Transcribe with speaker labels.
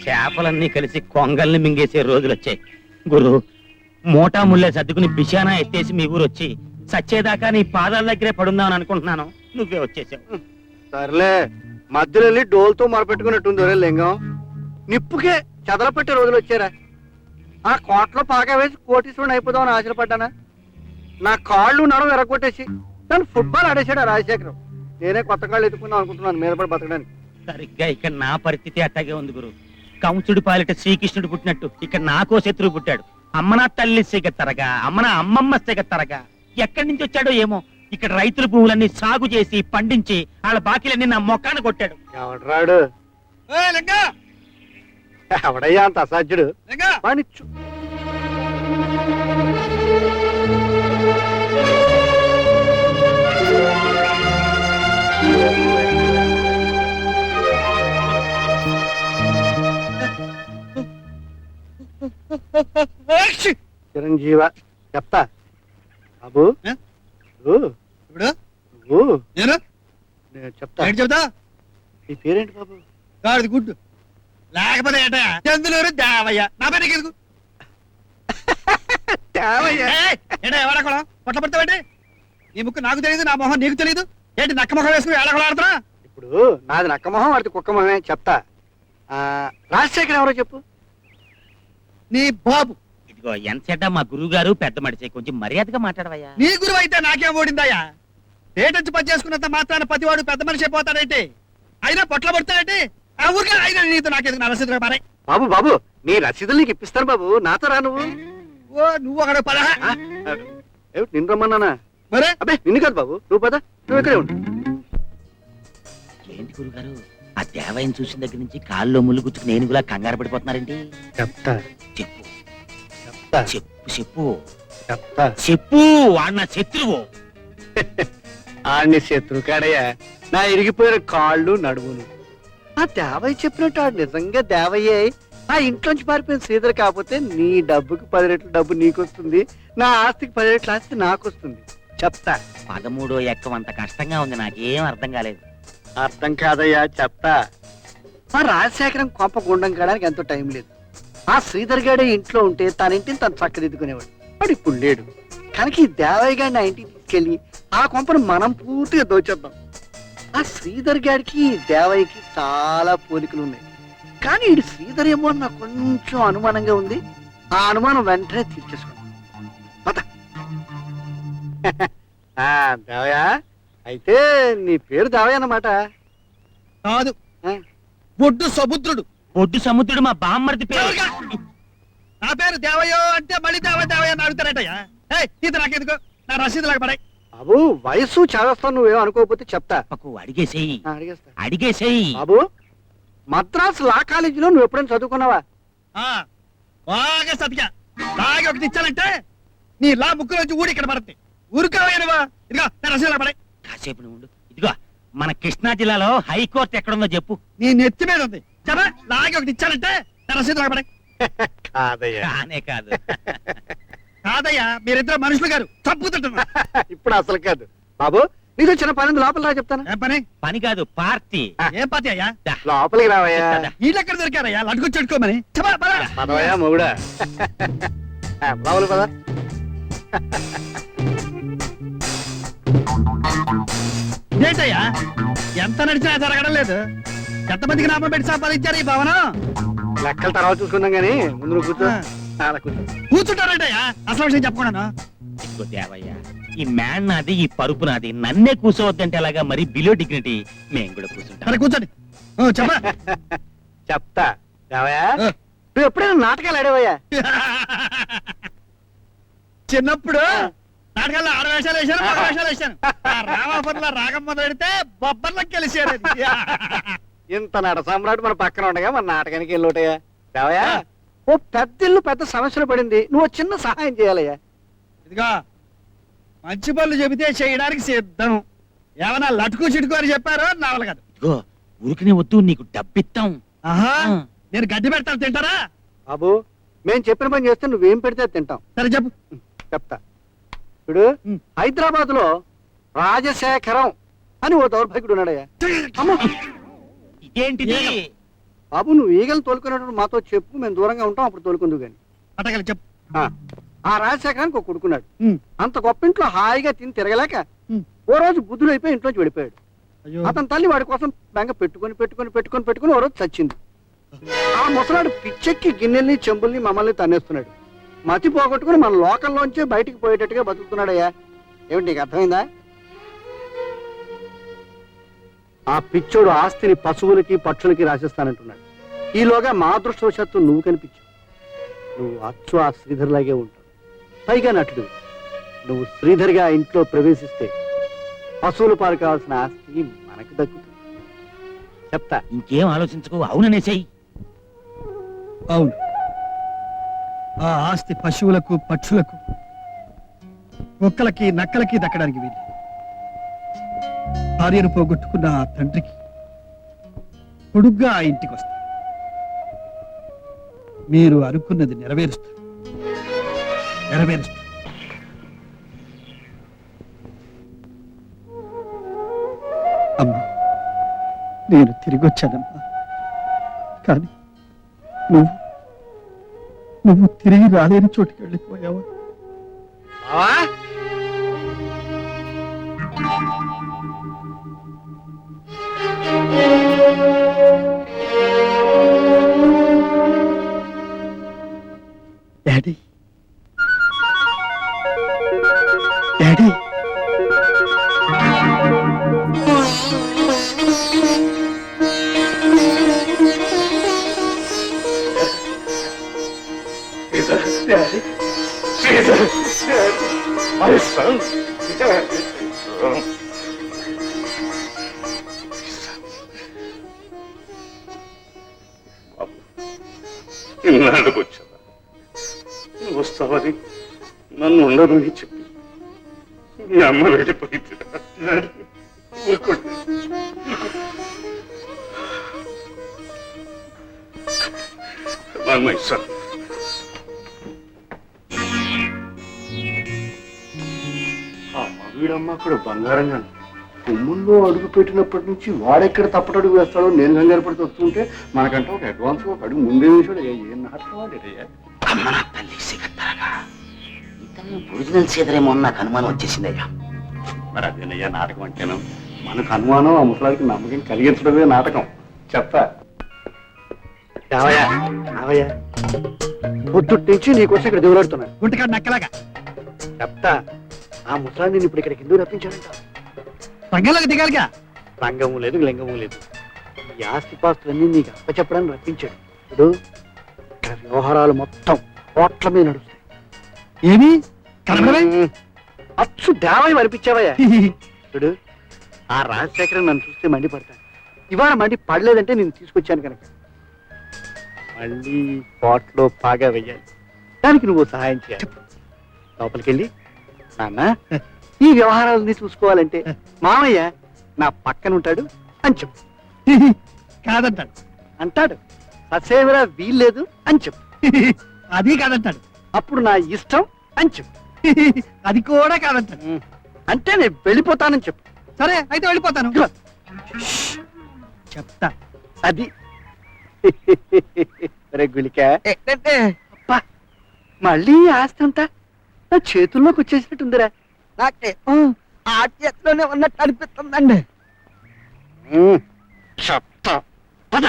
Speaker 1: చేపలన్నీ కలిసి కొంగల్ని మింగేసే రోజులు వచ్చాయి గురు. మోటా ముల్లే సర్దుకుని బిషానా ఎత్తేసి మీ ఊరు వచ్చి సచ్చేదాకా నీ పాదాల దగ్గరే పడుందామని అనుకుంటున్నాను. నువ్వే వచ్చేసావు.
Speaker 2: సర్లే, మధ్యలో వెళ్ళి డోల్తో మొరపెట్టుకున్నట్టుంది ఒరే లింగం. నిప్పుకే చెదలపెట్టే రోజులు వచ్చారా? ఆ కోట్లో పాక వేసి కోటీశ్వరుని అయిపోదామని ఆశపడ్డానా? నా కాళ్ళు నడవ ఎరగొట్టేసి నన్ను ఫుట్బాల్ ఆడేసాడు ఆ రాజశేఖరం. నేనే కొత్త కాళ్ళు ఎత్తుకుందాం అనుకుంటున్నాను మీద పడి బతకడానికి.
Speaker 1: సరిగ్గా ఇక్కడ నా పరిస్థితి అట్టాగే ఉంది గురు. కంసుడి పాలిట శ్రీకృష్ణుడు పుట్టినట్టు ఇక్కడ నాకో శత్రువు పుట్టాడు. అమ్మనా తల్లి సిగత్తరగా, అమ్మనా అమ్మమ్మ సిగత్తరగా. ఎక్కడి నుంచి వచ్చాడో ఏమో. ఇక్కడ రైతుల పువ్వులన్నీ సాగు చేసి పండించి వాళ్ళ బాకీలన్నీ నా మొక్కాన కొట్టాడు.
Speaker 2: ఎవడరాడు? ఎవడయ్యా అంత అసాధ్యుడు? చిరంజీవ చెప్తా బాబు. చెప్తా. నీ పేరేంటి బాబు?
Speaker 3: గాడిది గుడ్డు. లేకపోతే ఏట చందులూరు దేవయ్య. నా పేరు ఎందుకు ఎవడకూడదు? పొట్ల పడతావండి. నీ ముక్కు నాకు తెలియదు, నా మొహం నీకు తెలియదు. ఏంటి నక్క మొహం వేసుకుని ఏడకలాడుతున్నా?
Speaker 2: ఇప్పుడు నాది నక్క మొహం, వాడిది కుక్క మొహమే. చెప్తా. రాజశేఖర్ ఎవరో చెప్పు.
Speaker 3: నీ బాబు.
Speaker 1: ఇదిగో ఎంతసేట మా గురువు గారు పెద్ద మడిచే, కొంచెం మర్యాదగా మాట్లాడవయ్యా.
Speaker 3: నీ గురువు అయితే నాకేం ఓడిందయ్యా? పేటొచ్చి పని చేసుకున్నంత మాత్రాన ప్రతివాడు పెద్ద మనిషి అయిపోతాడేంటి? అయినా పొట్ల పడతాడేంటి? ఆ ఊరికే అయినా నీతో నాకెందుకు? నా రసీదు మారే
Speaker 2: బాబు. బాబు నీ రసీదులు నీకు ఇప్పిస్తాను బాబు. నాతో రా నువ్వు.
Speaker 3: ఓ నువ్వు అక్కడ పద.
Speaker 2: ఏమిటి నిన్ను రమ్మన్నానా?
Speaker 3: మరే
Speaker 2: అబ్బే నిన్ను కాదు బాబు, నువ్వు పద. నువ్వు ఇక్కడే ఉండు.
Speaker 1: ఏంటి గురుగారు, ఆ దేవయ్యని చూసిన దగ్గర నుంచి కాల్లో ముళ్ళు గుచ్చుకుని ఏనుగులా కంగారు పడిపోతున్నారేంటి?
Speaker 2: చెప్తా.
Speaker 1: చెప్పు
Speaker 2: చెప్తా.
Speaker 1: చెప్పు చెప్పు
Speaker 2: చెప్తా.
Speaker 1: చెప్పు. వాడు నా శత్రువు.
Speaker 2: ఆడిని శత్రు కాడయ్యా. నా ఇరిగిపోయిన కాళ్ళు నడువును. ఆ దేవయ్య చెప్పినట్టు ఆడు నిజంగా దేవయ్యే. ఆ ఇంట్లోంచి పారిపోయిన శ్రీధర్ కాకపోతే నీ డబ్బుకి 10 రెట్లు డబ్బు నీకొస్తుంది, నా ఆస్తికి 10 రెట్ల ఆస్తి నాకొస్తుంది. చెప్తా.
Speaker 1: 13 ఎక్కం అంత కష్టంగా ఉంది, నాకేం అర్థం కాలేదు.
Speaker 2: అర్థం కాదయ్యా, చెప్తా. ఆ రాజశేఖరం కొంప గుండం కాడానికి ఎంతో టైం లేదు. ఆ శ్రీధర్ గాడే ఇంట్లో ఉంటే తన ఇంటిని తను చక్కదిద్దుకునేవాడు. వాడు ఇప్పుడు లేడు కనుక ఈ దేవయ్య గారిని ఆ ఇంటికి తీసుకెళ్లి ఆ కొంపను మనం పూర్తిగా దోచేద్దాం. ఆ శ్రీధర్ గారికి దేవయ్యకి చాలా పోలికలు ఉన్నాయి. కానీ ఇది శ్రీధర్ ఏమో నాకు కొంచెం అనుమానంగా ఉంది. ఆ అనుమానం వెంటనే తీర్చేసుకోండి. దేవయ్య అయితే నీ పేరు దేవయ్య అన్నమాట?
Speaker 3: కాదు, ఒడ్డు సముద్రుడు.
Speaker 1: ఒడ్డు సముద్రుడు మా బామ్మర్ది పేరు.
Speaker 3: నా పేరు దేవయ్యో అంటే మళ్ళీ దేవయ్య అని అడుగుతారటయ్యా. ఇది నాకెందుకు? నా రసీదు లాగా పడాయి.
Speaker 2: బాబు వయసు చదవస్తాను, నువ్వేం అనుకోకపోతే చెప్తా.
Speaker 1: అడిగేసేయి.
Speaker 2: అడిగేసేయి. బాబు మద్రాసు లా కాలేజీలో నువ్వు ఎప్పుడైనా చదువుకున్నావా?
Speaker 3: బాగా సతిగా బాగా ఒకటి ఇచ్చానంటే నీ లా ముక్కులోంచి ఊడి ఇక్కడ పడుతుంది. ఊరుకోవా? ఇదిగో నా రసీదు లాగా పడాయి.
Speaker 1: కాసేపు నువ్వు ఉండు. ఇదిగో మన కృష్ణా జిల్లాలో హైకోర్టు ఎక్కడుందో చెప్పు.
Speaker 3: నీ నెత్తి మీద ఉంది. చెప్పా లాగే ఒకటి ఇచ్చానంటే నా రసీదు లాగా పడాయి.
Speaker 1: కానే కాదు.
Speaker 3: కాదయ్యా, మీరిద్దరు మనుషులు గారు తప్పుతుంటున్నా.
Speaker 2: ఇప్పుడు అసలు కాదు బాబు. నీతో చిన్న పని లోపల రా చెప్తాను.
Speaker 3: ఏం పని?
Speaker 1: పని కాదు, పార్టీ.
Speaker 3: ఏం పార్టీ అయ్యా?
Speaker 2: లోపలికి రావయ్యా.
Speaker 3: వీళ్ళు ఎక్కడ దొరికారయ్యా? లడ్డుకు చెడుకోమని
Speaker 2: పదవయ్యా మొగుడా. లోపలి పద.
Speaker 3: ఏంటయ్యా ఎంత నడిచినా జరగడం లేదు. ఎంతమందికి నామం పెట్టి సంపాదించారు ఈ భవనం?
Speaker 2: లెక్కల తర్వాత చూసుకుందాం గానీ ముందు నువ్వు కూర్చో.
Speaker 3: కూర్చుంటారంటయ్యా అసలు విషయం చెప్పకుండా.
Speaker 1: ఇదిగో దేవయ్య, ఈ మ్యాన్ నాది, ఈ పరుపు నాది. నన్నే కూర్చోవద్దంటే అలాగా మరి బిలో డిగ్నిటీ మేము కూడా కూర్చుంటాం.
Speaker 3: కూర్చోండి.
Speaker 2: చెప్తా. దేవయ్య నువ్వు ఎప్పుడైనా నాటకాలు ఆడేవయ్యా?
Speaker 3: చిన్నప్పుడు నాటకాల్లో ఆడవేషాలు వేశాను, మగ వేషాలు వేశాను. రామాపురంలో రాగం మొదలెడితే బొబ్బర్లకు కలిసారు.
Speaker 2: ఇంత నట సామ్రాట్ మన పక్కన ఉండగా మన నాటకానికి వెళ్ళోటయ్యా. దేవయ్య ఓ పెద్ద ఇల్లు పెద్ద సమస్యలు పడింది, నువ్వు చిన్న సహాయం చేయాలయ్యా.
Speaker 3: ఇదిగా మంచి పనులు చెబితే చేయడానికి సిద్ధం. ఏమన్నా లటుకు చిటుకు అని చెప్పారో నా వల్ల కాదు.
Speaker 1: ఇదిగో ఊరికనే వద్దు, నీకు డబ్బిస్తాం.
Speaker 3: నేను గడ్డి పెడతాను, తింటారా?
Speaker 2: బాబు మేము చెప్పిన పని చేస్తే నువ్వేం పెడితే తింటాం.
Speaker 3: సరే చెప్పు.
Speaker 2: చెప్తా. ఇప్పుడు హైదరాబాద్ లో రాజశేఖరం అని ఓ దౌర్భాగ్యుడు ఉన్నాడయ్యా.
Speaker 1: ఇదేంటిది?
Speaker 2: బాబు నువ్వు ఈగలు తోలుకునేటప్పుడు మాతో చెప్పు, మేము దూరంగా ఉంటాం, అప్పుడు తోలుకుందు గాని.
Speaker 3: అటగలి చెప్పు.
Speaker 2: ఆ రాజశేఖరానికి ఒక కొడుకున్నాడు.
Speaker 3: ఉమ్.
Speaker 2: అంత గొప్ప ఇంట్లో హాయిగా తిని తిరగలేక
Speaker 3: ఉమ్.
Speaker 2: ఓ రోజు బుద్ధుడు అయిపోయి ఇంట్లోంచి వెళ్ళిపోయాడు.
Speaker 3: అయ్యో.
Speaker 2: అతని తల్లి వాడి కోసం బెంగ పెట్టుకొని ఓ రోజు చచ్చింది. ఆ ముసలాడు పిచ్చెక్కి గిన్నెల్ని చెంబుల్ని మమ్మల్ని తన్నేస్తున్నాడు. మతి పోగొట్టుకుని మన లోకంలోంచే బయటికి పోయేటట్టుగా బతుకుతున్నాడయ్యా. ఏమిటి నీకు అర్థమైందా? ఆ పిచ్చోడు ఆస్తిని పశువులకి పక్షులకి రాసిస్తానంటున్నాడు. ఈలోగా మా అదృష్టవశాత్తు నువ్వు కనిపించావు. నువ్వు అచ్చు ఆ శ్రీధర్లాగే ఉంటావు, పైగా నటుడు. నువ్వు శ్రీధర్గా ఆ ఇంట్లో ప్రవేశిస్తే పశువులు పాలు కావాల్సిన ఆస్తి మనకు దక్కుతుంది. చెప్తా.
Speaker 1: ఇంకేం ఆలోచించుకో, అవుననేసేయి.
Speaker 3: అవును, ఆ ఆస్తి పశువులకు పక్షులకు కుక్కలకి నక్కలకి దక్కడానికి వీలు. భార్యను పోగొట్టుకున్న ఆ తండ్రికి కొడుగ్గా ఆ ఇంటికి వస్తా. మీరు అనుకున్నది నెరవేరుస్తారు. అమ్మా, నేను తిరిగి వచ్చానమ్మా. కానీ నువ్వు తిరిగి రాలేని చోటుకి వెళ్ళిపోయావా? డాడీ, డాడీ,
Speaker 4: ఇన్నాళ్ళకు వచ్చావా? నువ్వు వస్తావని నన్ను ఉండదని చెప్పి మీ అమ్మ వెళ్ళిపోయింది. ఊరుకోండి. మై సన్, ఆ మగీడమ్మ అక్కడ బంగారంగా కొమ్ముల్లో అడుగు పెట్టినప్పటి నుంచి వాడెక్కడ తప్పటడుగు వేస్తాడో నేను కంగారు పడితే వస్తుంటే మనకంటే ఒక అడ్వాన్స్ ఒక అడుగు ముందే వేసాడు. ఏం నాటకం ఆడేటయ్యా?
Speaker 5: అమ్మ నా తల్లి సిగత్తారగా ఇతను ఒరిజినల్ సీదరేమో అని నాకు అనుమానం వచ్చేసిందయ్యా.
Speaker 4: మరి అదేనయ్యా నాటకం అంటేను. మనకు అనుమానం, ఆ ముసలాడికి నమ్మకం కలిగించడమే నాటకం. చెప్తా.
Speaker 2: పొద్దుటి నుంచి నీకోసం ఇక్కడ దేవులాడుతున్నాను.
Speaker 3: గుంటకాడు నక్కలాగా
Speaker 2: చెప్తా. ఆ ముసలాన్ని నేను ఇప్పుడు ఇక్కడికి ఎందుకు రప్పించానంట?
Speaker 3: రంగంలోకి దిగాలిగా.
Speaker 2: రంగము లేదు, లింగము లేదు. ఈ ఆస్తిపాస్తులన్నీ నీకు అప్పచెప్పడానికి రప్పించాడు. ఇప్పుడు ఇక్కడ వ్యవహారాలు మొత్తం కోట్ల మీద నడుస్తాయి.
Speaker 3: ఏమి కనబడమే?
Speaker 2: అచ్చు దేవాయి అనిపించావయ్యా. ఇప్పుడు ఆ రాజశేఖరం నన్ను చూస్తే మండిపడతాను. ఇవాళ మండి పడలేదంటే నేను తీసుకొచ్చాను కనుక మళ్ళీ కోట్లో పాగా వెయ్యాలి. దానికి నువ్వు సహాయం చేయాలి. లోపలికెళ్ళి, నాన్న ఈ వ్యవహారాలని చూసుకోవాలంటే మామయ్య నా పక్కన ఉంటాడు అని చెప్పు.
Speaker 3: కాదంటాడు.
Speaker 2: అంటాడు. ససేమిరా వీల్లేదు అని చెప్పు.
Speaker 3: అది కాదంటాడు.
Speaker 2: అప్పుడు నా ఇష్టం అని చెప్పు.
Speaker 3: అది కూడా కాదంటాడు.
Speaker 2: అంటే నేను వెళ్ళిపోతానని చెప్పు.
Speaker 3: సరే అయితే వెళ్ళిపోతాను. చెప్తా.
Speaker 2: అది గులిక మళ్ళీ ఆస్తి అంతా నా చేతుల్లోకి వచ్చేసినట్టుందిరా.
Speaker 3: నాకే ఆ చేతిలోనే ఉన్నట్టు అనిపిస్తుందండి.
Speaker 2: చెప్తా. పద.